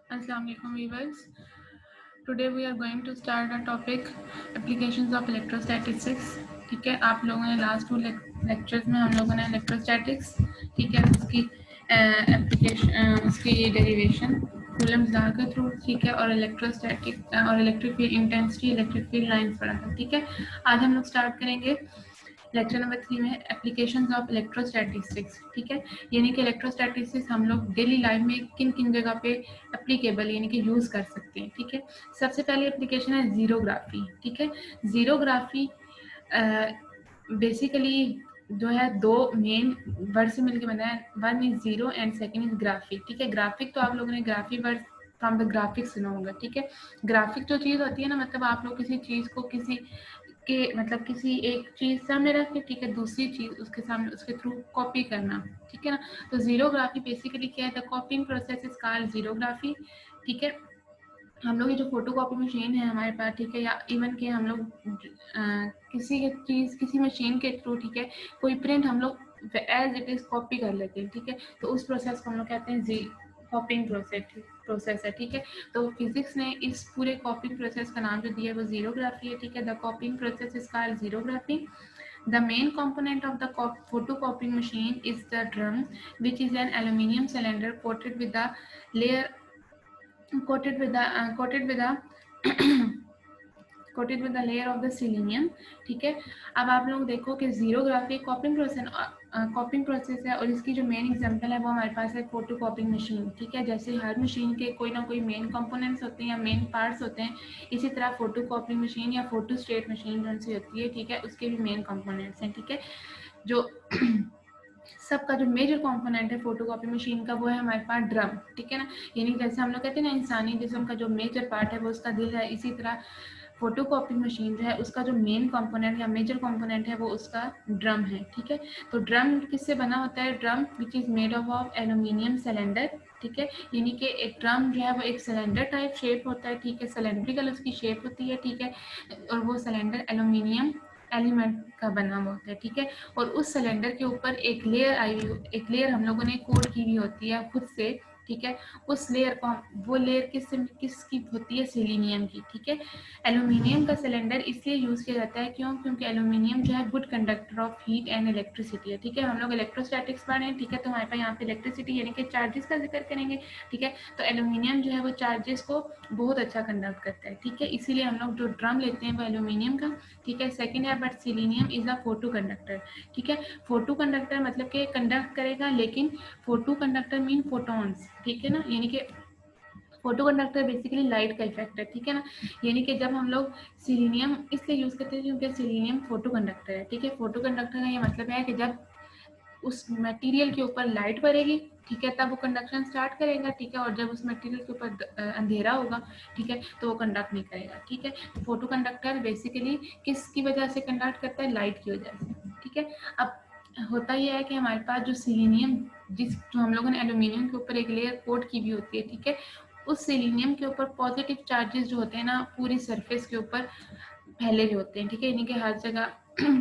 Assalamu alaikum viewers. Today we are going to start a topic applications of electrostatics. ठीक है, आप लोगों ने लास्ट 2 लेक्चर्स में हम लोगों ने इलेक्ट्रोस्टैटिक्स, ठीक है, उसकी एप्लीकेशन, उसकी डेरिवेशन कूलम्स लॉ के थ्रू, ठीक है, और इलेक्ट्रोस्टैटिक और electric field intensity, electric field lines पढ़ा था। ठीक है, आज हम लोग स्टार्ट करेंगे लेक्चर नंबर 3 में एप्लीकेशंस ऑफ इलेक्ट्रोस्टैटिस्टिक्स। ठीक है, यानी कि इलेक्ट्रोस्टैटिस्टिक्स हम लोग डेली लाइफ में किन किन जगह पे एप्लीकेबल यानी कि यूज़ कर सकते हैं। ठीक है, सबसे पहली एप्लीकेशन है जीरोग्राफी। ठीक है, जीरोग्राफी बेसिकली जो है दो मेन वर्ड से मिलकर बना है। One is zero and second is graphic. ठीक है, ग्राफिक तो आप लोगों ने graphic word from the graphic सुना होगा। ठीक है, ग्राफिक जो चीज़ होती है ना, मतलब आप लोग किसी चीज़ को किसी के मतलब किसी एक चीज़ सामने रख के, ठीक है, दूसरी चीज़ उसके सामने उसके थ्रू कॉपी करना। ठीक है ना, तो जीरोग्राफी बेसिकली क्या है? The copying process is called xerography. ठीक है, हम लोग ये जो फोटो कॉपी मशीन है हमारे पास, ठीक है, या इवन के हम लोग किसी चीज़ किसी मशीन के थ्रू, ठीक है, कोई प्रिंट हम लोग एज इट इज़ कॉपी कर लेते हैं। ठीक है, तो उस प्रोसेस को हम लोग कहते हैं कॉपिंग प्रोसेस है। ठीक है, तो फिजिक्स ने इस पूरे कॉपिंग प्रोसेस का नाम जो दिया है वो जीरोग्राफी है। ठीक है, the copying process is called xerography. The main component of the photocopying machine is the drum, which is an aluminium cylinder coated with the layer coated with the coated with the layer of the selenium. ठीक है, अब आप लोग देखो कि जीरोग्राफी कॉपिंग process है, और इसकी जो मेन एग्जांपल है वो हमारे पास है फोटो कॉपिंग मशीन। ठीक है, जैसे हर मशीन के कोई ना कोई मेन कंपोनेंट्स होते हैं या मेन पार्ट्स होते हैं, इसी तरह फोटो कॉपिंग मशीन या फोटो स्टेट मशीन जो सी होती है, ठीक है, उसके भी मेन कंपोनेंट्स हैं। ठीक है, जो सबका जो मेजर कंपोनेंट है फोटोकॉपी मशीन का वो है हमारे पास ड्रम। ठीक है ना, यानी जैसे हम लोग कहते हैं ना इंसानी जिस्म का जो मेजर पार्ट है वो उसका दिल है, इसी तरह फोटोकॉपी मशीन जो है उसका जो मेन कंपोनेंट या मेजर कंपोनेंट है वो उसका ड्रम है। ठीक है, तो ड्रम किससे बना होता है? Drum which is made of aluminium cylinder. ठीक है, यानी कि एक ड्रम जो है वो एक सिलेंडर टाइप शेप होता है। ठीक है, सिलेंड्रिकल उसकी शेप होती है। ठीक है, और वो सिलेंडर एल्यूमिनियम एलिमेंट का बना हुआ होता है। ठीक है, और उस सिलेंडर के ऊपर एक लेयर हम लोगों ने कोड की हुई होती है खुद से। ठीक है, उस लेयर को वो लेयर किसकी होती है? सेलेनियम की। ठीक है, एल्यूमिनियम का सिलेंडर इसलिए यूज किया जाता है क्योंकि एल्यूमिनियम जो है good conductor of heat and electricity है। ठीक है, हम लोग इलेक्ट्रोस्टैटिक्स पढ़े हैं। ठीक है, तो हमारे पास यहाँ पे इलेक्ट्रिसिटी यानी कि चार्जेस का जिक्र करेंगे। ठीक है, तो एल्यूमिनियम जो है वो चार्जेस को बहुत अच्छा कंडक्ट करता है। ठीक है, इसीलिए हम लोग जो ड्रम लेते हैं वो एल्यूमिनियम का। ठीक है, सेकंड है but selenium is a photo conductor. ठीक है, फोटो कंडक्टर मतलब कि कंडक्ट करेगा, लेकिन फोटो कंडक्टर मीन फोटॉन्स। ठीक है ना, यानी कि फोटो कंडक्टर बेसिकली लाइट का इफेक्ट है। ठीक है ना, यानी कि जब हम लोग सिलीनियम इसलिए यूज करते हैं क्योंकि सिलीनियम फोटो कंडक्टर है। ठीक है, फोटो कंडक्टर का ये मतलब है कि जब उस मटेरियल के ऊपर लाइट पड़ेगी, ठीक है, तब वो कंडक्शन स्टार्ट करेगा। ठीक है, और जब उस मटेरियल के ऊपर अंधेरा होगा, ठीक है, तो वो कंडक्ट नहीं करेगा। ठीक है, तो फोटो कंडक्टर बेसिकली किसकी वजह से कंडक्ट करता है? लाइट की वजह से। ठीक है, अब होता यह है कि हमारे पास जो सिलीनियम जो हम लोगों ने एल्यूमिनियम के ऊपर एक लेयर कोट की भी होती है, ठीक है, उस सिलीनियम के ऊपर पॉजिटिव चार्जेस जो होते हैं ना पूरी सरफेस के ऊपर फैले हुए होते हैं। ठीक है, यानी कि हर जगह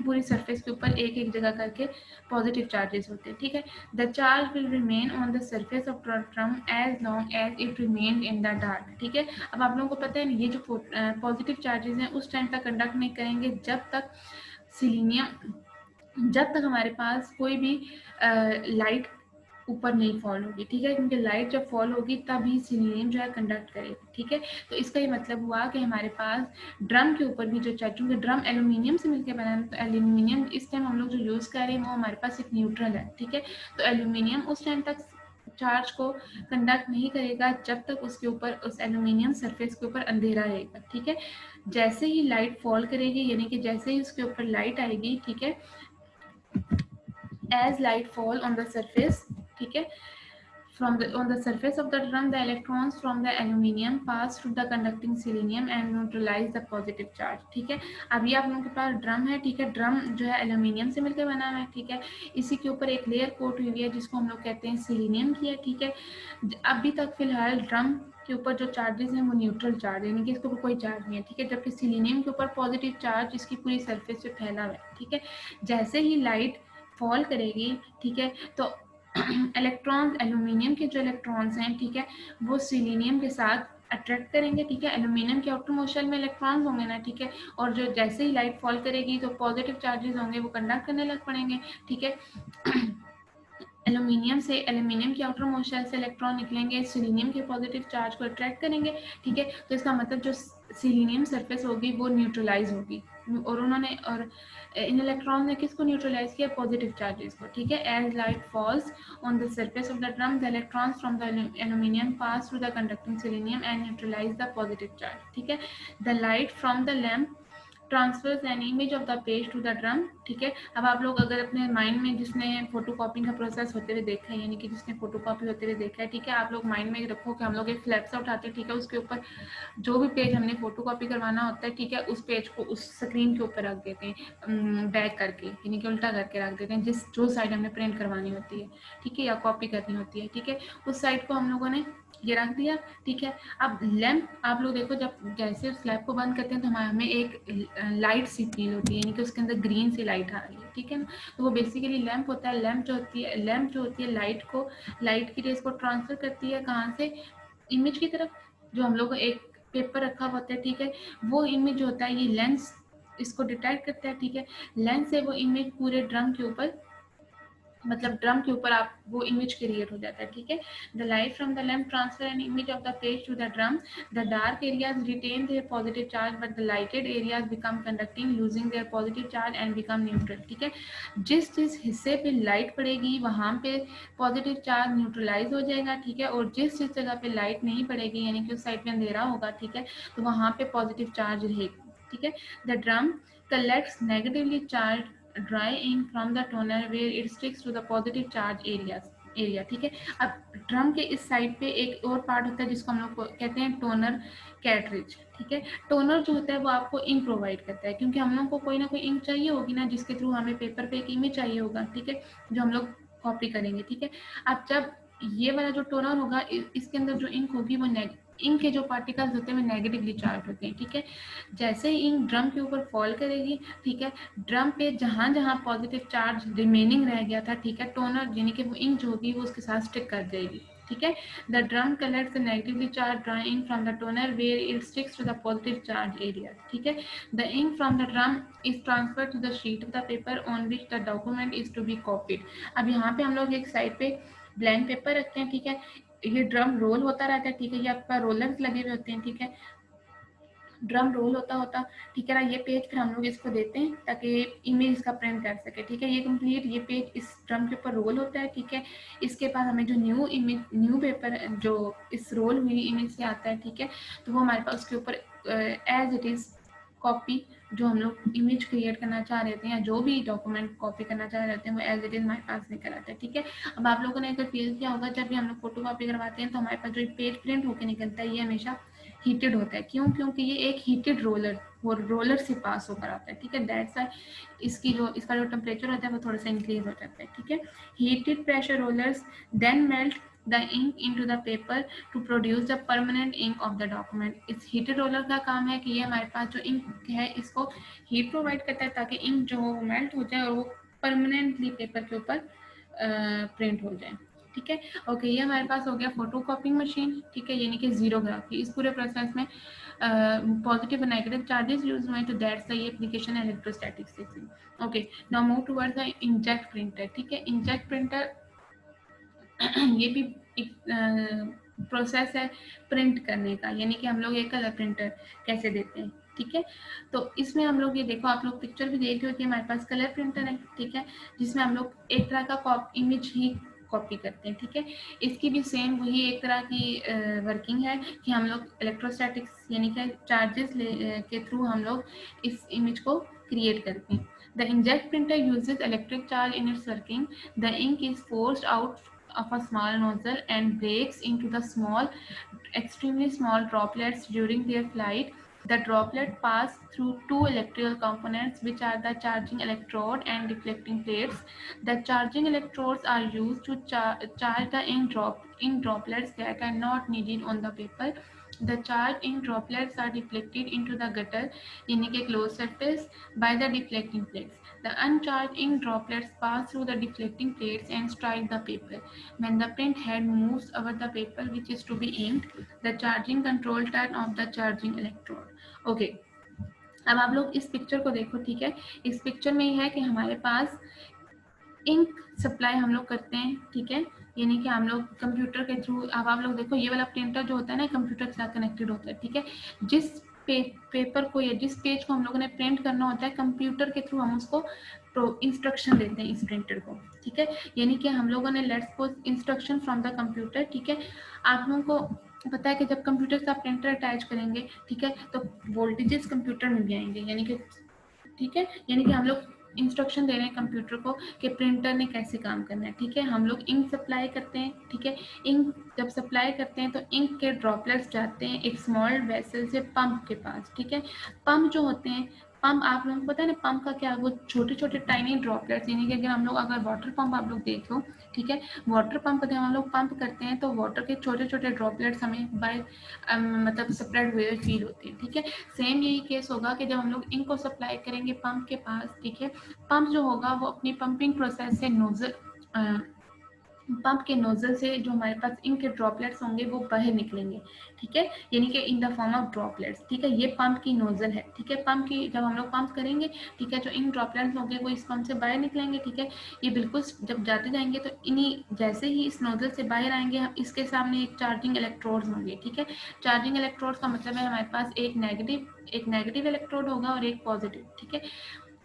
पूरी सरफेस के ऊपर एक एक जगह करके पॉजिटिव चार्जेस होते हैं। ठीक है, the charge will remain on the surface of drum as long as it remain in the dark. ठीक है, अब आप लोगों को पता है ये जो पॉजिटिव चार्जेस हैं उस टाइम तक कंडक्ट नहीं करेंगे जब तक हमारे पास कोई भी लाइट ऊपर नहीं फॉल होगी। ठीक है, क्योंकि लाइट जब फॉल होगी तभी सिलीनियम जो है कंडक्ट करेगा। ठीक है, तो इसका ये मतलब हुआ कि हमारे पास ड्रम के ऊपर भी जो चूँकि ड्रम एल्यूमिनियम से मिलकर बना है, तो एल्यूमिनियम इस टाइम हम लोग जो यूज़ कर रहे हैं वो हमारे पास एक न्यूट्रल है। ठीक है, तो एल्यूमिनियम उस टाइम तक चार्ज को कंडक्ट नहीं करेगा जब तक उसके ऊपर उस एल्यूमिनियम सरफेस के ऊपर अंधेरा रहेगा। ठीक है, जैसे ही लाइट फॉल करेगी यानी कि जैसे ही उसके ऊपर लाइट आएगी, ठीक है, as light fall on the surface, ठीक है, on the surface of the drum, the electrons from the aluminium pass through the conducting selenium and neutralize the positive charge. ठीक है, अब ये आप लोगों के पास ड्रम है। ठीक है, ड्रम जो है एल्यूमिनियम से मिलकर बना हुआ है। ठीक है, इसी के ऊपर एक लेयर कोट हुई है जिसको हम लोग कहते हैं सेलेनियम की है। ठीक है, अभी तक फिलहाल ड्रम के ऊपर जो चार्जेस हैं वो न्यूट्रल चार्ज यानी कि इसके ऊपर कोई चार्ज नहीं है। ठीक है, जबकि सेलेनियम के ऊपर पॉजिटिव चार्ज इसकी पूरी सरफेस पे फैला हुआ है। ठीक है, जैसे ही लाइट फॉल करेगी, ठीक है, तो इलेक्ट्रॉन्स, एल्यूमिनियम के जो इलेक्ट्रॉन्स हैं, ठीक है, वो सिलीनियम के साथ अट्रैक्ट करेंगे, ठीक है। एल्यूमिनियम के आउटर मोस्ट शेल में इलेक्ट्रॉन्स होंगे ना, ठीक है, और जो जैसे ही लाइट फॉल करेगी तो पॉजिटिव चार्जेस होंगे वो कंडक्ट करने लग पड़ेंगे, ठीक है। एल्यूमिनियम के आउटर मोस्ट शेल से इलेक्ट्रॉन निकलेंगे, सिलीनियम के पॉजिटिव चार्ज को अट्रैक्ट करेंगे, ठीक है। तो इसका मतलब जो सिलीनियम सरफेस होगी वो न्यूट्रलाइज होगी, और इन इलेक्ट्रॉन ने किसको न्यूट्रलाइज किया? पॉजिटिव चार्जेस को, ठीक है। As light falls on the surface of the drum, the electrons from the aluminium pass through the conducting selenium and neutralise the positive charge, ठीक है। The light from the lamp transfers an image of the page to the drum, ठीक है। अब आप लोग अगर अपने mind में, जिसने फोटो कॉपिंग का प्रोसेस होते हुए देखा है, यानी कि जिसने फोटो कॉपी होते हुए देखा है, ठीक है, आप लोग माइंड में रखो कि हम लोग एक फ्लैप सा उठाते हैं, ठीक है, उसके ऊपर जो भी पेज हमने फोटो कॉपी करवाना होता है, ठीक है, उस पेज को उस स्क्रीन के ऊपर रख देते हैं, बैक करके, यानी कि उल्टा करके रख देते हैं, जो साइड हमने प्रिंट करवानी होती है, ठीक है, या कॉपी करनी होती है, ठीक है, उस साइड को हम लोगों ने ये रख दिया, ठीक है। अब लैंप आप लोग देखो, जब जैसे उस लैंप को बंद करते हैं तो हमें एक लाइट सी फील होती है, यानी कि उसके अंदर ग्रीन सी लाइट आ रही है, ठीक है ना। तो वो बेसिकली लैंप होता है। लैंप जो होती है लाइट की रेस को ट्रांसफर करती है कहाँ से? इमेज की तरफ। जो हम लोग एक पेपर रखा होता है, ठीक है, वो इमेज होता है, ये लेंस इसको डिटेक्ट करता है, ठीक है। लेंस से वो इमेज पूरे ड्रम के ऊपर, मतलब ड्रम के ऊपर आप वो इमेज क्रिएट हो जाता है, ठीक है। The light from the lamp transfer an image of the page to the drum, the dark areas retain their positive charge but the lighted areas become conducting losing their positive charge and become neutral, ठीक है। जिस हिस्से पे light पड़ेगी वहां पे positive charge neutralise हो जाएगा, ठीक है, और जिस जगह पे लाइट नहीं पड़ेगी, यानी कि उस साइड पे अंधेरा होगा, ठीक है, तो वहां पे पॉजिटिव चार्ज रहेगी, ठीक है। The drum collects negatively charged dry ink from the toner where it sticks to the positive charge area, ठीक है। अब ड्रम के इस साइड पे एक और पार्ट होता है जिसको हम लोग कहते हैं टोनर कैटरिज, ठीक है। टोनर जो होता है वो आपको इंक प्रोवाइड करता है, क्योंकि हम लोग को कोई ना कोई इंक चाहिए होगी ना, जिसके थ्रू हमें पेपर पे एक इमेज चाहिए होगा, ठीक है, जो हम लोग कॉपी करेंगे, ठीक है। अब जब ये वाला जो टोनर होगा, इसके अंदर जो इंक होगी वो इंक के जो पार्टिकल्स होते हैं वो नेगेटिवली चार्ज होते हैं, ठीक है। जैसे ही इंक ड्रम के ऊपर फॉल करेगी, ठीक है, ड्रम पे जहां जहां पॉजिटिव चार्ज रिमेनिंग रह गया था, ठीक है, टोनर यानी कि वो इंक जो होगी वो उसके साथ स्टिक कर जाएगी, ठीक है। The drum collects the negatively charge dry ink from the toner where it sticks to the positive charge area, ठीक है। The ink from the drum is transferred to the sheet of the paper on which the document is to be copied. अब यहाँ पे हम लोग एक side पे blank paper रखते हैं, ठीक है, ये ड्रम रोल होता रहता है, ठीक है, ये आपका रोलर्स लगे हुए होते हैं, ठीक है, ड्रम रोल होता होता, ठीक है ना। ये पेज फिर हम लोग इसको देते हैं ताकि इमेज इसका प्रिंट कर सके, ठीक है। ये कंप्लीट ये पेज इस ड्रम के ऊपर रोल होता है, ठीक है। इसके बाद हमें जो न्यू पेपर जो इस रोल हुई इमेज से आता है, ठीक है, तो वो हमारे पास उसके ऊपर एज इट इज कॉपी, जो हम लोग इमेज क्रिएट करना चाह रहे थे या जो भी डॉक्यूमेंट कॉपी करना चाह रहे थे वो एज इट इज हमारे पास निकल आता है, ठीक है। अब आप लोगों ने अगर फील किया होगा, जब भी हम लोग फोटो कॉपी करवाते हैं तो हमारे पास जो पेज प्रिंट होकर निकलता है ये हमेशा हीटेड होता है। क्यों? क्योंकि ये एक हीटेड रोलर से पास होकर आता है, ठीक है। दैट्स व्हाई इसका जो टेम्परेचर होता है वो थोड़ा सा इंक्रीज हो जाता है, ठीक है। Heated pressure rollers then melt the ink into the paper to produce the permanent ink of the document. इस हीटेड रोलर का काम है कि ये हमारे पास जो इंक है इसको हीट प्रोवाइड करता है ताकि इंक जो हो वो मेल्ट हो जाए और वो परमानेंटली पेपर के ऊपर प्रिंट हो जाए, ठीक है। ओके, ये हमारे पास हो गया फोटो कॉपिंग मशीन, ठीक है, यानी कि जीरोग्राफी। इस पूरे प्रोसेस में पॉजिटिव और नेगेटिव चार्जेस यूज हुए, तो that's the electrification and electrostatics. Okay, now move towards the inkjet printer, ठीक है। इंकजेट प्रिंटर ये भी एक प्रोसेस है प्रिंट करने का, यानी कि हम लोग एक कलर प्रिंटर कैसे देते हैं, ठीक है। तो इसमें हम लोग ये देखो, आप लोग पिक्चर भी देख रहे हो कि हमारे पास कलर प्रिंटर है, ठीक है, जिसमें हम लोग एक तरह का इमेज ही कॉपी करते हैं, ठीक है। इसकी भी सेम वही एक तरह की वर्किंग है कि हम लोग इलेक्ट्रोस्टैटिक्स यानी कि चार्जेस के थ्रू हम लोग इस इमेज को क्रिएट करते हैं। The inkjet printer uses electric charge in its working. The ink is forced out of a small nozzle and breaks into the extremely small droplets during their flight. The droplet pass through two electrical components, which are the charging electrode and deflecting plates. The charging electrodes are used to charge the ink droplets that are not needed on the paper. the charged ink droplets are deflected into the gutter यानी कि closed surface by the deflecting plates. The uncharged ink droplets pass through the deflecting plates and strike the paper. When the print head moves over the paper which is to be inked, the charging control turn off the charging electrode. Okay. अब आप लोग इस picture को देखो, ठीक है। इस picture में यह है कि हमारे पास इंक सप्लाई हम लोग करते हैं, ठीक है, यानी कि हम लोग कंप्यूटर के थ्रू, अब आप लोग देखो ये वाला प्रिंटर जो होता है ना कंप्यूटर के साथ कनेक्टेड होता है, ठीक है। जिस पेपर को या जिस पेज को हम लोगों ने प्रिंट करना होता है कंप्यूटर के थ्रू हम उसको इंस्ट्रक्शन देते हैं इस प्रिंटर को, ठीक है। यानी कि हम लोगों ने let's suppose instruction from the computer, ठीक है। आप लोगों को पता है कि जब कंप्यूटर के साथ प्रिंटर अटैच करेंगे, ठीक है, तो वोल्टेजेस कंप्यूटर में भी आएंगे, यानी कि ठीक है, यानी कि हम लोग इंस्ट्रक्शन दे रहे हैं कंप्यूटर को कि प्रिंटर ने कैसे काम करना है, ठीक है। हम लोग इंक सप्लाई करते हैं, ठीक है। इंक जब सप्लाई करते हैं तो इंक के ड्रॉपलेट्स जाते हैं एक स्मॉल वेसल से पंप के पास, ठीक है। पंप जो होते हैं, पंप आप लोगों को पता है ना पंप का क्या, वो छोटे छोटे टाइनी ड्रॉपलेट्स, यानी कि अगर हम लोग अगर वाटर पंप आप लोग देख लो, ठीक है, वाटर पंप जब हम लोग पंप करते हैं तो वाटर के छोटे छोटे ड्रॉपलेट्स हमें बाय मतलब स्प्रेड हुए फील होते हैं, ठीक है। सेम यही केस होगा कि जब हम लोग इंक को सप्लाई करेंगे पंप के पास, ठीक है, पंप जो होगा वो अपनी पंपिंग प्रोसेस से नोजल पंप के नोजल से जो हमारे पास इंक के ड्रॉपलेट्स होंगे वो बाहर निकलेंगे, ठीक है, यानी कि in the form of droplets, ठीक है। ये पंप की नोजल है, ठीक है। पंप की जब हम लोग पंप करेंगे, ठीक है, जो इंक ड्रॉपलेट्स होंगे वो इस पंप से बाहर निकलेंगे, ठीक है। ये बिल्कुल जब जाते जाएंगे तो इन्हीं जैसे ही इस नोजल से बाहर आएंगे हम इसके सामने एक चार्जिंग इलेक्ट्रोड्स होंगे, ठीक है। चार्जिंग इलेक्ट्रोड्स का मतलब है हमारे पास एक नेगेटिव इलेक्ट्रोड होगा और एक पॉजिटिव, ठीक है।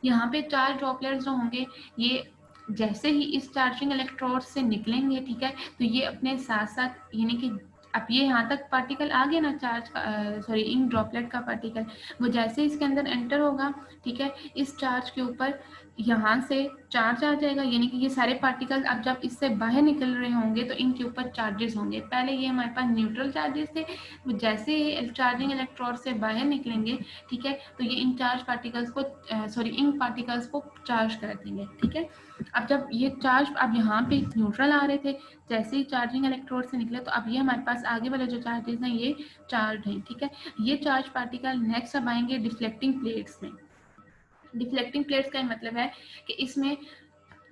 यहाँ पे चार ड्रॉपलेट्स जो होंगे ये जैसे ही इस चार्जिंग इलेक्ट्रोड से निकलेंगे, ठीक है, तो ये अपने साथ साथ यानी कि अब ये यहाँ तक पार्टिकल आ गया ना चार्ज का, सॉरी इंक ड्रॉपलेट का पार्टिकल, वो जैसे इसके अंदर एंटर होगा, ठीक है, इस चार्ज के ऊपर यहाँ से चार्ज आ जाएगा, यानी कि ये सारे पार्टिकल अब जब इससे बाहर निकल रहे होंगे तो इनके ऊपर चार्जेस होंगे। पहले ये हमारे पास न्यूट्रल चार्जेस थे, वो जैसे ही चार्जिंग इलेक्ट्रोड से बाहर निकलेंगे, ठीक है, तो ये इन चार्ज पार्टिकल्स को सॉरी इंक पार्टिकल्स को चार्ज कर देंगे, ठीक है। अब जब ये चार्ज अब यहाँ पे न्यूट्रल आ रहे थे, जैसे ही चार्जिंग इलेक्ट्रोड से निकले तो अब ये हमारे पास आगे वाले जो चार्जेस हैं ये चार्ज हैं, ठीक है। ये चार्ज पार्टिकल नेक्स्ट अब आएंगे डिफ्लेक्टिंग प्लेट्स में। डिफ्लेक्टिंग प्लेट्स का मतलब है कि इसमें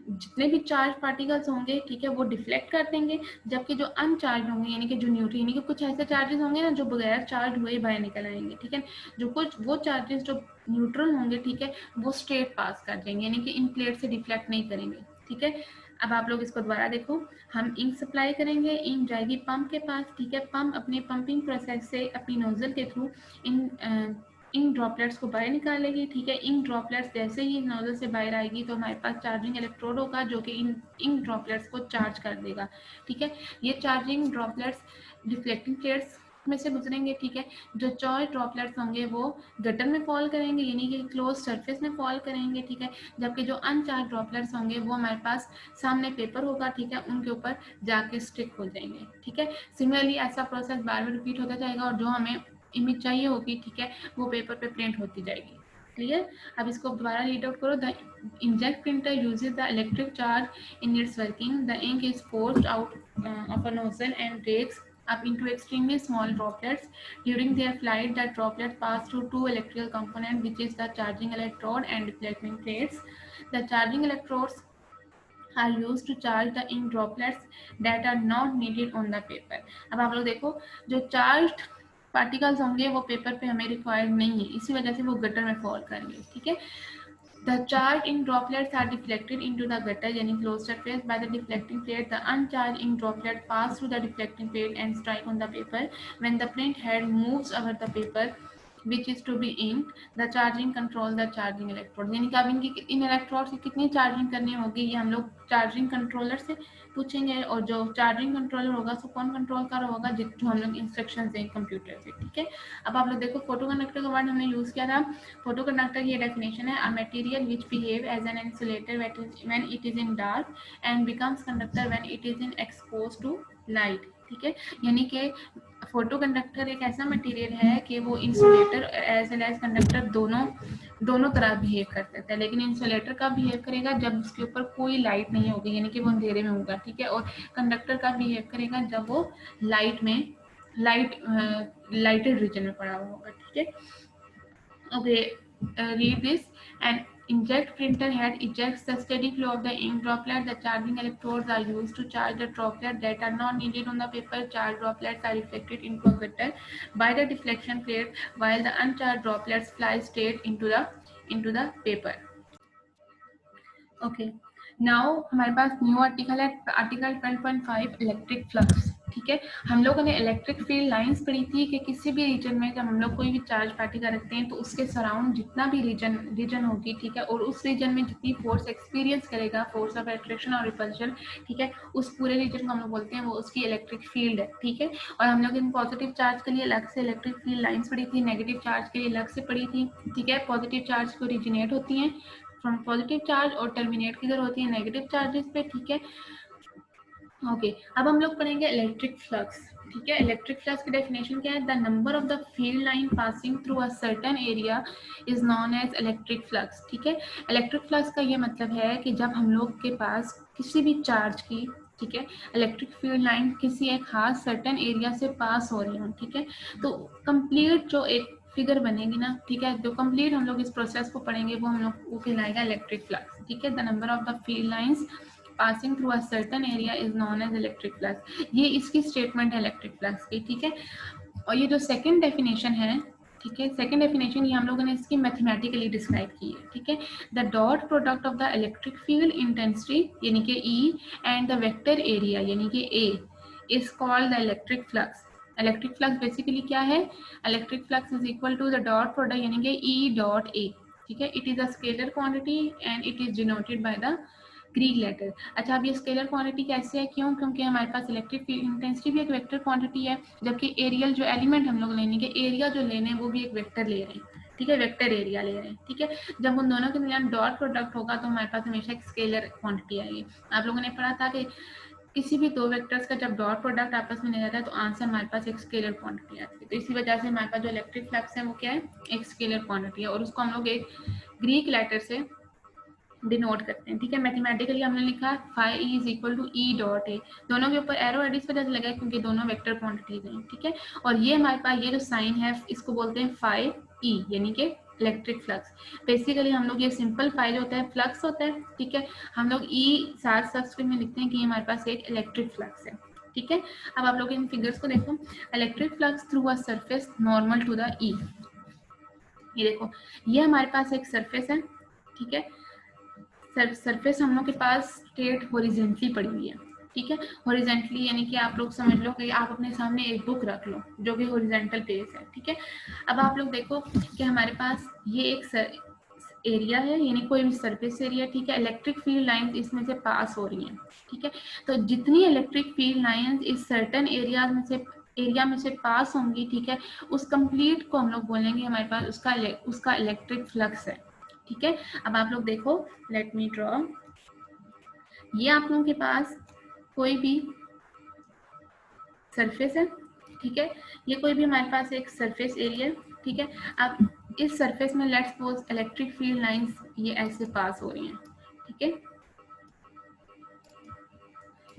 जितने भी चार्ज पार्टिकल्स होंगे, ठीक है, वो डिफ्लेक्ट कर देंगे, जबकि जो अनचार्ज होंगे यानी कि जो न्यूट्रल यानी कि कुछ ऐसे चार्जेस होंगे ना जो बगैर चार्ज हुए बाहर निकल आएंगे, ठीक है। जो कुछ वो चार्जेस जो न्यूट्रल होंगे, ठीक है, वो स्ट्रेट पास कर देंगे, यानी कि इन प्लेट से डिफ्लेक्ट नहीं करेंगे, ठीक है। अब आप लोग इसको दोबारा देखो, हम इंक सप्लाई करेंगे, इंक जाएगी पंप के पास, ठीक है। पंप अपने पंपिंग प्रोसेस से अपनी नोजल के थ्रू इंक ड्रॉपलेट्स को बाहर निकालेगी, ठीक है। इंक ड्रॉपलेट्स जैसे ही नोजल से बाहर आएगी तो हमारे पास चार्जिंग इलेक्ट्रोड होगा जो कि इंक ड्रॉपलेट्स को चार्ज कर देगा, ठीक है। ये चार्जिंग ड्रॉपलेट्स डिफ्लेक्टिंग प्लेट्स में से गुजरेंगे, ठीक है। जो चार्ज ड्रॉपलेट्स होंगे वो गटर में फॉल करेंगे, यानी कि क्लोज सरफेस में फॉल करेंगे, ठीक है। जबकि जो अनचार्ज ड्रॉपलेट्स होंगे वो हमारे पास सामने पेपर होगा, ठीक है, उनके ऊपर जाके स्टिक हो जाएंगे, ठीक है। सिमिलरली ऐसा प्रोसेस बार बार रिपीट होता जाएगा और जो हमें इमेज चाहिए होगी, ठीक है, वो पेपर पे प्रिंट होती जाएगी। क्लियर? अब इसको दोबारा रीड आउट करो। The inkjet printer uses the electric charge in its working. The ink is forced out of a nozzle and breaks up into extremely small droplets. During their flight, the droplets pass through two electrical components, which is the charging electrode and deflecting plates. The charging electrodes are used to charge the ink droplets that are not needed on the paper. अब आप लोग देखो जो charge particles होंगे वो paper पे हमें required नहीं है, इसी वजह से वो गटर में फॉल करेंगे, ठीक है। The charged ink droplets are deflected into the gutter, yani closed surface, by the deflecting plate. The uncharged ink droplets pass through the deflecting plate and strike on the paper. When the print head moves over the paper, which is to be inked, the charging control the charging electrode. यानी कि अब इनकी इन electrode से कितनी charging करनी होगी ये हम लोग चार्जिंग कंट्रोलर से पूछेंगे, और जो चार्जिंग कंट्रोलर होगा उसको कौन कंट्रोल कर रहा होगा, जो हम लोग इंस्ट्रक्शन देंगे कंप्यूटर से, ठीक है। अब आप लोग देखो फोटो कंडक्टर का वर्ड हमने यूज किया था। फोटो कंडक्टर की डेफिनेशन है, a material which behave as an insulator when it is in dark and becomes conductor when it is in expose to light, ठीक है। यानी कि फोटो कंडक्टर एक ऐसा मटेरियल है कि वो insulator as well as conductor दोनों तरह बिहेव कर सकता है, लेकिन इंसुलेटर का बिहेव करेगा जब उसके ऊपर कोई लाइट नहीं होगी, यानी कि वो अंधेरे में होगा, ठीक है। और कंडक्टर का बिहेव करेगा जब वो लाइट में लाइटेड रीजन में पड़ा हुआ होगा, ठीक है। Okay, read this. And inject printer head ejects the steady flow of the ink droplet. The charging electrodes are used to charge the droplet that are not needed on the paper. Charged droplets are reflected into a gutter by the deflection plate, while the uncharged droplets fly straight into the paper. Okay, now हमारे पास new article है, article 12.5 electric flux, ठीक है। हम लोगों ने electric field lines पढ़ी थी कि किसी भी रीजन में जब हम लोग कोई भी चार्ज पार्टिकल रखते हैं तो उसके सराउंड जितना भी रीजन होगी, ठीक है, और उस रीजन में जितनी फोर्स एक्सपीरियंस करेगा, फोर्स ऑफ अट्रैक्शन और रिपल्शन, ठीक है, उस पूरे रीजन को हम लोग बोलते हैं वो उसकी इलेक्ट्रिक फील्ड है, ठीक है। और हम लोग इन पॉजिटिव चार्ज के लिए अलग से इलेक्ट्रिक फील्ड लाइंस पढ़ी थी, नेगेटिव चार्ज के लिए अलग से पढ़ी थी, ठीक है। पॉजिटिव चार्ज को ओरिजिनेट होती हैं फ्रॉम पॉजिटिव चार्ज और टर्मिनेट किधर होती है नेगेटिव चार्जेस पे, ठीक है। ओके, अब हम लोग पढ़ेंगे इलेक्ट्रिक फ्लक्स, ठीक है। इलेक्ट्रिक फ्लक्स की डेफिनेशन क्या है? The number of the field line passing through a certain area is known as electric flux, ठीक है। इलेक्ट्रिक फ्लक्स का ये मतलब है कि जब हम लोग के पास किसी भी चार्ज की, ठीक है, इलेक्ट्रिक फील्ड लाइन किसी एक खास सर्टेन एरिया से पास हो रही हो, ठीक है, तो कंप्लीट जो एक फिगर बनेगी ना, ठीक है, जो कंप्लीट हम लोग इस प्रोसेस को पढ़ेंगे वो हम लोग वो कहलाएगा इलेक्ट्रिक फ्लक्स, ठीक है। The number of the field lines passing through a certain area is known as electric flux, ये इसकी स्टेटमेंट है इलेक्ट्रिक फ्लक्स की, ठीक है। और ये जो सेकंड डेफिनेशन है, ठीक है, सेकंड डेफिनेशन ये हम लोगों ने इसकी मैथमेटिकली डिस्क्राइब की है, ठीक है। The dot product of the electric field intensity यानी कि E and the vector area यानी कि A is called the electric flux. Electric flux basically क्या है? Electric flux is equal to the dot product यानी कि ई डॉट ए, ठीक है। It is a scalar quantity and it is denoted by the Greek letter. अच्छा, अब ये scalar quantity कैसे है? क्यों? क्योंकि हमारे पास इलेक्ट्रिक फील्ड इंटेंसिटी भी एक वेक्टर क्वांटिटी है, जबकि एरियल जो एलिमेंट हम लोग लेने के एरिया जो लेने हैं वो भी एक वेक्टर ले रहे हैं, ठीक है, वेक्टर एरिया ले रहे हैं, ठीक है। जब उन दोनों के मिलान डॉट प्रोडक्ट होगा तो हमारे पास हमेशा एक स्केलर क्वांटिटी आएगी। आप लोगों ने पढ़ा था कि किसी भी दो वेक्टर्स का जब डॉट प्रोडक्ट आपस में नहीं जाता है तो आंसर हमारे पास एक स्केलर क्वांटिटी आती है। तो इसी वजह से हमारे पास जो इलेक्ट्रिक फ्लक्स है वो क्या है? एक स्केलर क्वांटिटी है, और उसको हम लोग एक ग्रीक लेटर से डिनोट करते हैं, ठीक है। मैथमेटिकली हमने लिखा phi E is equal to E dot A, दोनों के ऊपर एरो एड इस वजह से लगा है क्योंकि दोनों वेक्टर क्वांटिटीज हैं, ठीक है। और ये हमारे पास ये जो साइन है इसको बोलते हैं फाई ई यानी कि इलेक्ट्रिक फ्लक्स। बेसिकली हम लोग ये सिंपल फाई जो होता है फ्लक्स होता है, ठीक है, हम लोग ई साथ सब्सक्रिप्ट में लिखते हैं कि हमारे पास एक इलेक्ट्रिक फ्लक्स है, ठीक है। अब आप लोग इन फिगर्स को देखो, electric flux through a surface normal to the E, ये देखो ये हमारे पास एक सरफेस है, ठीक है। सरफेस हम लोग के पास स्ट्रेट हॉरिजेंटली पड़ी हुई है, ठीक है। हॉरिजेंटली यानी कि आप लोग समझ लो कि आप अपने सामने एक बुक रख लो जो कि हॉरिजेंटल पेज है, ठीक है। अब आप लोग देखो कि हमारे पास ये एक एरिया है यानी कोई भी सरफेस एरिया, ठीक है। इलेक्ट्रिक फील्ड लाइंस इसमें से पास हो रही हैं, ठीक है। तो जितनी इलेक्ट्रिक फील्ड लाइंस इस सर्टेन एरिया में से पास होंगी, ठीक है, उस कंप्लीट को हम लोग बोलेंगे हमारे पास उसका इलेक्ट्रिक फ्लक्स है, ठीक है। अब आप लोग देखो, लेट मी ड्रॉ, ये आप लोगों के पास कोई भी सरफेस है, ठीक है, ये कोई भी हमारे पास एक सरफेस एरिया, ठीक है। अब इस सरफेस में let's suppose electric field lines ये ऐसे पास हो रही हैं, ठीक है।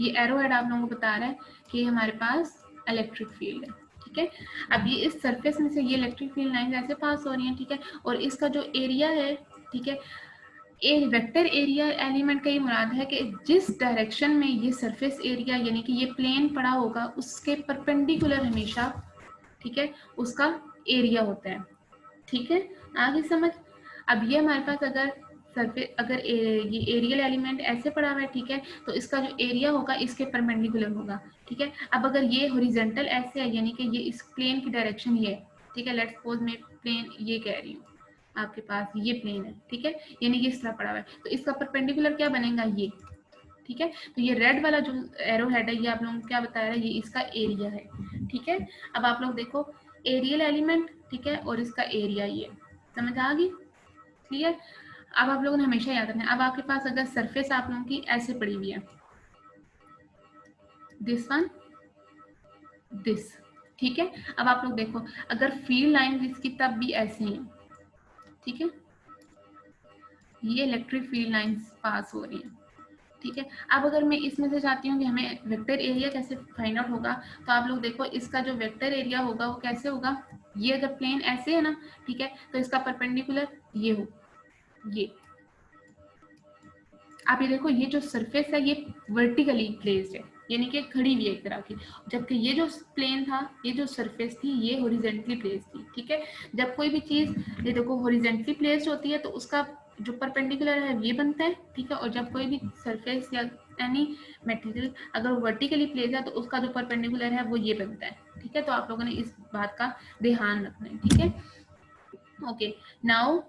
ये एरो हेड आप लोगों को बता रहा है कि हमारे पास इलेक्ट्रिक फील्ड है, ठीक है। अब ये इस सरफेस में से ये इलेक्ट्रिक फील्ड लाइंस ऐसे पास हो रही हैं, ठीक है, और इसका जो एरिया है, ठीक है, एक वेक्टर एरिया एलिमेंट का ये मुराद है कि जिस डायरेक्शन में ये सरफेस एरिया यानी कि ये प्लेन पड़ा होगा उसके परपेंडिकुलर हमेशा, ठीक है, उसका एरिया होता है, ठीक है, आगे समझ। अब ये हमारे पास ये एरियल एलिमेंट ऐसे पड़ा हुआ है, ठीक है, तो इसका जो एरिया होगा इसके परपेंडिकुलर होगा, ठीक है। अब अगर ये हॉरिजॉन्टल ऐसे है यानी कि ये इस प्लेन की डायरेक्शन ये है, ठीक है, लेट्स सपोज मैं प्लेन ये कह रही हूँ, आपके पास ये प्लेन है, ठीक है, यानी कि इस तरह पड़ा हुआ है, तो इसका परपेंडिकुलर क्या बनेगा? ये, ठीक है। तो ये रेड वाला जो एरो हेड है ये आप लोगों को क्या बता रहा है? ये इसका एरिया है, ठीक है। अब आप लोग देखो एरियल एलिमेंट, ठीक है, और इसका एरिया ये समझ आ गई? क्लियर? अब आप लोगों ने हमेशा याद रखना है, अब आपके पास अगर सरफेस आप लोगों की ऐसे पड़ी हुई है, दिस वन दिस, ठीक है। अब आप लोग देखो अगर फील्ड लाइन इसकी तब भी ऐसे हैं, ठीक है, ये इलेक्ट्रिक फील्ड लाइंस पास हो रही हैं, ठीक है। अब अगर मैं इसमें से चाहती हूँ कि हमें वेक्टर एरिया कैसे फाइंड आउट होगा, तो आप लोग देखो इसका जो वेक्टर एरिया होगा वो कैसे होगा, ये अगर प्लेन ऐसे है ना, ठीक है, तो इसका परपेंडिकुलर ये हो, ये आप ये देखो, ये जो सरफेस है ये वर्टिकली प्लेस्ड है, यानी कि खड़ी हुई है एक तरह की, जबकि ये जो प्लेन था, ये जो सरफेस थी, ये हॉरिजेंटली प्लेस्ड थी। ठीक है, जब कोई भी चीज ये देखो हॉरिजेंटली प्लेस्ड होती है तो उसका जो परपेंडिकुलर है ये बनता है। ठीक है, और जब कोई भी सरफेस या एनी मटेरियल अगर वर्टिकली प्लेस है तो उसका जो परपेंडिकुलर है वो ये बनता है। ठीक है, तो आप लोगों ने इस बात का ध्यान रखना है। ठीक है, ओके, नाउ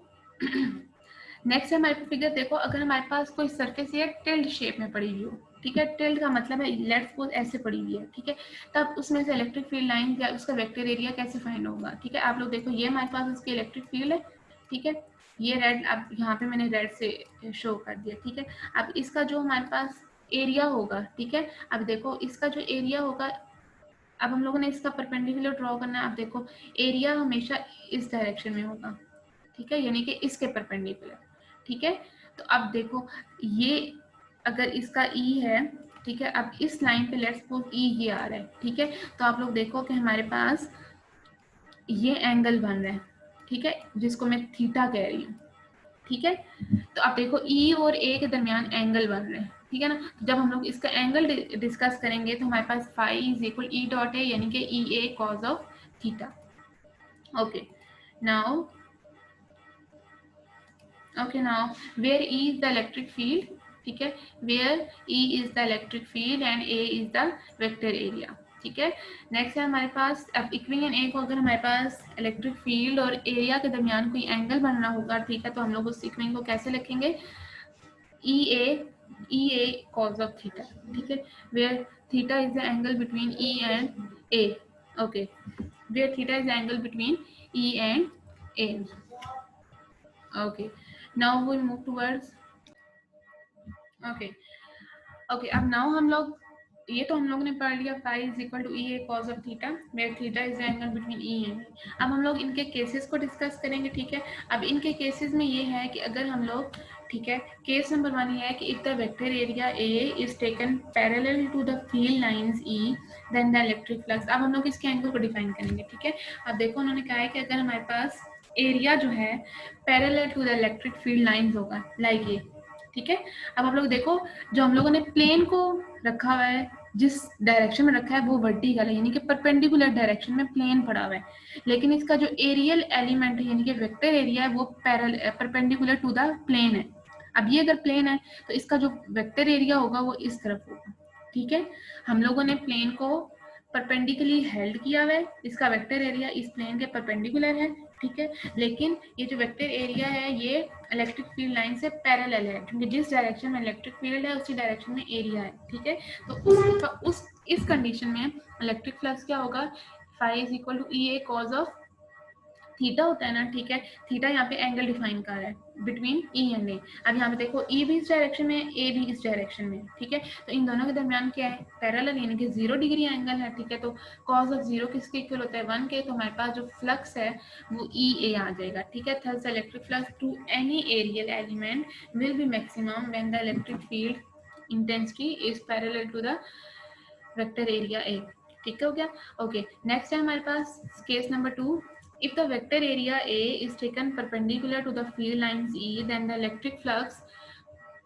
नेक्स्ट है हमारे फिगर देखो, अगर हमारे पास कोई सरफेस है टिल्ड शेप में पड़ी हुई हो, ठीक है, टिल्ड का मतलब है लेट्स सपोज ऐसे पड़ी हुई है, ठीक है, तब उसमें से इलेक्ट्रिक फील्ड लाइन या उसका वेक्टर एरिया कैसे फाइंड होगा। ठीक है, आप लोग देखो ये हमारे पास उसकी इलेक्ट्रिक फील्ड है। ठीक है, ये रेड, अब यहाँ पे मैंने रेड से शो कर दिया। ठीक है, अब इसका जो हमारे पास एरिया होगा, ठीक है, अब देखो इसका जो एरिया होगा, अब हम लोगों ने इसका परपेंडिकुलर ड्रॉ करना है। अब देखो एरिया हमेशा इस डायरेक्शन में होगा, ठीक है, यानी कि इसके परपेंडिकुलर। ठीक है, तो अब देखो ये अगर इसका ई है, ठीक है, अब इस लाइन पे लेट्स सपोज ई ये आ रहा है। ठीक है, तो आप लोग देखो कि हमारे पास ये एंगल बन रहा है, ठीक है, जिसको मैं थीटा कह रही हूँ। ठीक है, तो आप देखो ई और ए के दरमियान एंगल बन रहे हैं। ठीक है ना, जब हम लोग इसका एंगल डिस्कस करेंगे तो हमारे पास phi is equal E dot है, यानी कि E A cos of theta. Okay, now okay, now where E is the electric field, ठीक है, where E is the electric field and A is the vector area। ठीक है, next है हमारे पास, अब इक्वेशन ए को अगर हमारे पास इलेक्ट्रिक फील्ड और एरिया के दरमियान कोई एंगल बनना होगा, ठीक है, तो हम लोग उस इक्वेशन को कैसे लिखेंगे, E A cos of theta. ठीक है, where theta is the angle between E and A. Okay, where theta is the angle between E and A. okay, now we'll move towards okay, okay, अब now हम लोग ये तो हम लोगों ने पढ़ लिया phi is equal to E A cos of theta, where theta is the angle between E and A. अब हम लोग इनके केसेस को डिस्कस करेंगे। ठीक है, अब इनके केसेस में ये है कि अगर हम लोग, ठीक है, केस नंबर 1 ये है कि if the vector area A is taken parallel to the field lines E then the electric flux. अब हम लोग इसके एंगल को डिफाइन करेंगे। ठीक है, अब देखो उन्होंने कहा है कि अगर हमारे पास एरिया जो है parallel to the electric field lines होगा, लाइक ये। ठीक है, अब आप लोग देखो जो हम लोगों ने प्लेन को रखा हुआ है, जिस डायरेक्शन में रखा है वो वर्टिकल है, यानी कि परपेंडिकुलर डायरेक्शन में प्लेन पड़ा हुआ है, लेकिन इसका जो एरियल एलिमेंट है यानी कि वेक्टर एरिया है वो परपेंडिकुलर टू द प्लेन है। अब ये अगर प्लेन है तो इसका जो वेक्टर एरिया होगा वो इस तरफ होगा। ठीक है, हम लोगों ने प्लेन को परपेंडिकुलरली हेल्ड किया हुआ है, इसका वेक्टर एरिया इस प्लेन के परपेंडिकुलर है। ठीक है, लेकिन ये जो वेक्टर एरिया है ये इलेक्ट्रिक फील्ड लाइन से पैरेलल है, क्योंकि जिस डायरेक्शन में इलेक्ट्रिक फील्ड है उसी डायरेक्शन में एरिया है। ठीक है, तो इस कंडीशन में इलेक्ट्रिक फ्लक्स क्या होगा, phi is equal to E A cos of theta होता है ना। ठीक है, थीटा यहाँ पे एंगल डिफाइन कर रहा है बिटवीन ई एंड ए। अब यहाँ पे देखो ई भी इस डायरेक्शन में, ए भी इस डायरेक्शन में। ठीक है, तो इन दोनों के दरमियान क्या है, पैरेलल, यानी कि 0 डिग्री एंगल है। ठीक है, तो कॉज ऑफ 0 किसके इक्वल होता है, 1 के, तो हमारे पास जो फ्लक्स है वो ई ए आ जाएगा। ठीक है, thus electric flux to any aerial element will be maximum when the electric field intensity is parallel to the vector area A. ठीक हो गया। ओके, नेक्स्ट है हमारे पास case number 2। If the vector area A is taken perpendicular to the field lines E, then the electric flux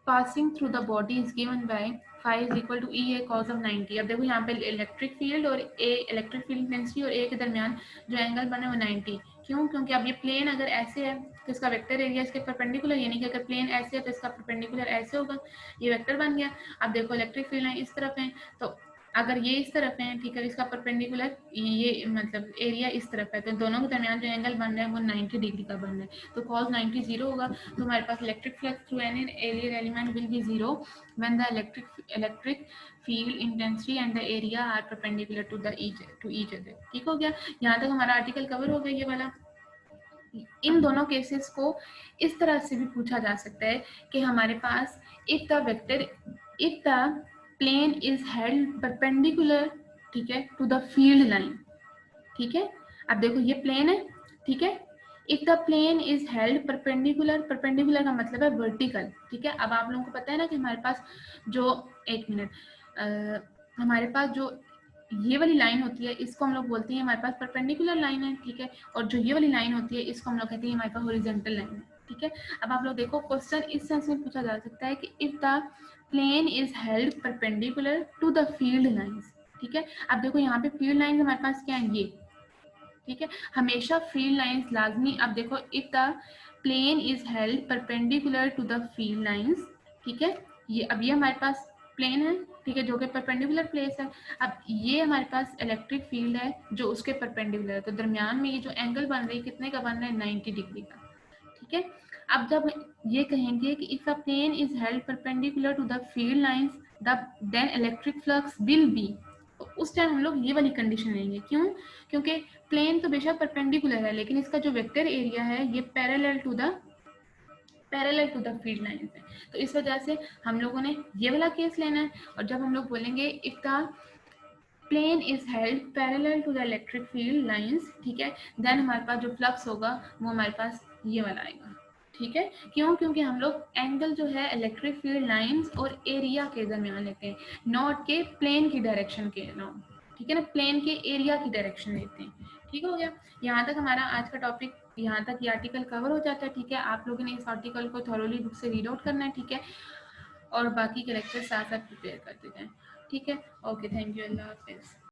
passing through the body is given by phi is equal to E A cos of 90। अब देखो यहाँ पे electric field और ए electric field intensity और ए के दरमियान जो angle बने वो 90। क्यों, क्योंकि अब ये प्लेन अगर ऐसे है तो इसका वेक्टर एरिया इसके परपेंडिकुलर, यानी कि अगर प्लेन ऐसे है तो इसका परपेंडिकुलर ऐसे होगा, ये वेक्टर बन गया। अब देखो इलेक्ट्रिक फील्ड लाइन इस तरफ है, तो अगर ये इस तरफ है, ठीक है, इसका परपेंडिकुलर ये मतलब एरिया इस तरफ है, तो दोनों के दरमियान जो एंगल बन रहा है वो 90 डिग्री का बन रहा है, तो cos 90 0 होगा। तो हमारे पास electric flux through any aerial element will be 0 when the electric field intensity and the area are perpendicular to each other. ठीक हो गया, यहाँ तक हमारा आर्टिकल कवर हो गया ये वाला। इन दोनों केसेस को इस तरह से भी पूछा जा सकता है कि हमारे पास if the plane is held perpendicular, ठीक है, टू द फील्ड लाइन। ठीक है, अब देखो ये प्लेन है, ठीक है, if the plane is held perpendicular, perpendicular का मतलब है वर्टिकल, ठीक है। अब आप लोगों को पता है ना कि हमारे पास जो, एक मिनट, हमारे पास जो ये वाली लाइन होती है इसको हम लोग बोलते हैं हमारे पास परपेंडिकुलर लाइन है, ठीक है। और जो ये वाली लाइन होती है इसको हम लोग कहते हैं हमारे पास हॉरिजॉन्टल लाइन है, ठीक है। अब आप लोग देखो क्वेश्चन इस सेंस में पूछा जा सकता है कि if the plane is held perpendicular to the field lines, ठीक है। अब देखो यहाँ पे फील्ड लाइन हमारे पास क्या है, ये, ठीक है। हमेशा फील्ड लाइंस लाजमी, अब देखो if the plane is held perpendicular to the field lines, ठीक है। ये अब ये हमारे पास प्लेन है, ठीक है, जो कि परपेंडिकुलर प्लेस है। अब ये हमारे पास इलेक्ट्रिक फील्ड है जो उसके परपेंडिकुलर है, तो दरमियान में ये जो एंगल बन रही है कितने का बन रहा है, 90 डिग्री का, ठीक है। अब जब ये कहेंगे कि if a plane is held perpendicular to the field lines then electric flux will be, तो उस टाइम हम लोग ये वाली कंडीशन लेंगे। क्यों? क्योंकि प्लेन तो बेशक परपेंडिकुलर है लेकिन इसका जो वेक्टर एरिया है ये parallel to the field line है, तो इस वजह से हम लोगों ने ये वाला केस लेना है। और जब हम लोग बोलेंगे if the plane is held parallel to the electric field lines, ठीक है, देन हमारे पास जो फ्लक्स होगा वो हमारे पास ये वाला आएगा, ठीक है। क्यों? क्योंकि हम लोग एंगल जो है इलेक्ट्रिक फील्ड लाइंस और एरिया के दरमियान लेते हैं, नॉट के प्लेन की डायरेक्शन के, ठीक है ना, प्लेन के एरिया की डायरेक्शन लेते हैं। ठीक हो गया, यहाँ तक हमारा आज का टॉपिक, यहाँ तक ये आर्टिकल कवर हो जाता है, ठीक है। आप लोगों ने इस आर्टिकल को थॉरोली बुक से रीड आउट करना है, ठीक है, और बाकी के लेक्चर साथ साथ प्रिपेयर करते जाएं, ठीक है। ओके, थैंक यू, अल्लाह हाफिज़।